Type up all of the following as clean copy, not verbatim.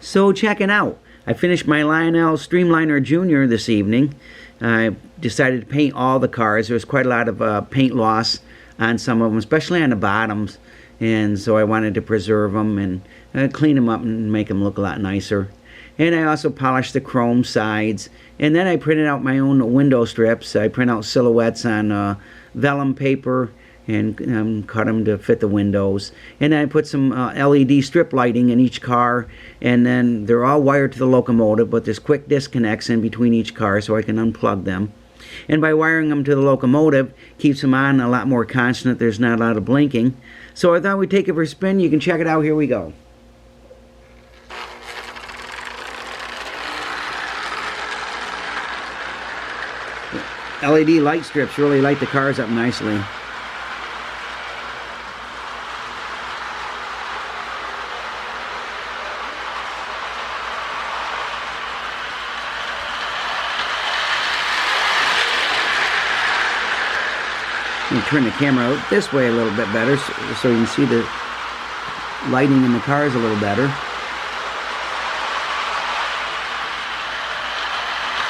So check it out. I finished my Lionel Streamliner Jr. this evening. I decided to paint all the cars. There was quite a lot of paint loss on some of them, especially on the bottoms. And so I wanted to preserve them and clean them up and make them look a lot nicer. And I also polished the chrome sides. And then I printed out my own window strips. I print out silhouettes on vellum paper and cut them to fit the windows. And then I put some LED strip lighting in each car, and then they're all wired to the locomotive, but there's quick disconnects in between each car so I can unplug them. And by wiring them to the locomotive, keeps them on a lot more constant. There's not a lot of blinking. So I thought we'd take it for a spin. You can check it out. Here we go. LED light strips really light the cars up nicely. Turn the camera out this way a little bit better so you can see the lighting in the cars a little better.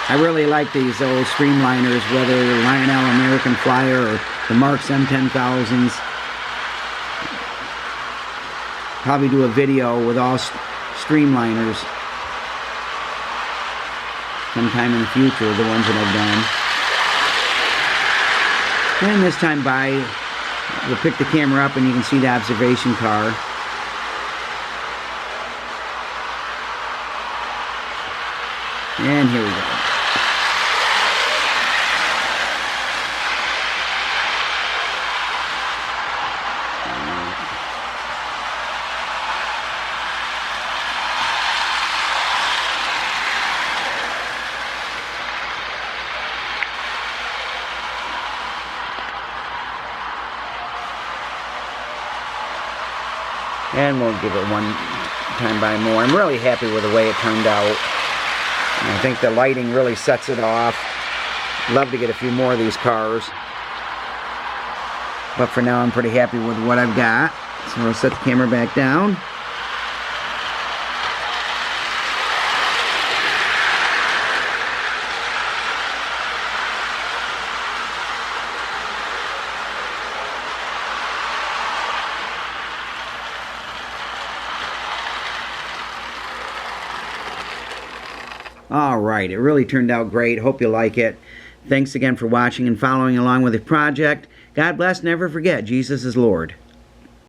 I really like these old streamliners, whether Lionel American Flyer or the Marx M10,000s. Probably do a video with all streamliners sometime in the future, the ones that I've done. And this time we'll pick the camera up and you can see the observation car. And here we go. And we'll give it one time by more. I'm really happy with the way it turned out. I think the lighting really sets it off. Love to get a few more of these cars. But for now I'm pretty happy with what I've got. So I'll set the camera back down. Alright, it really turned out great. Hope you like it. Thanks again for watching and following along with the project. God bless. Never forget, Jesus is Lord.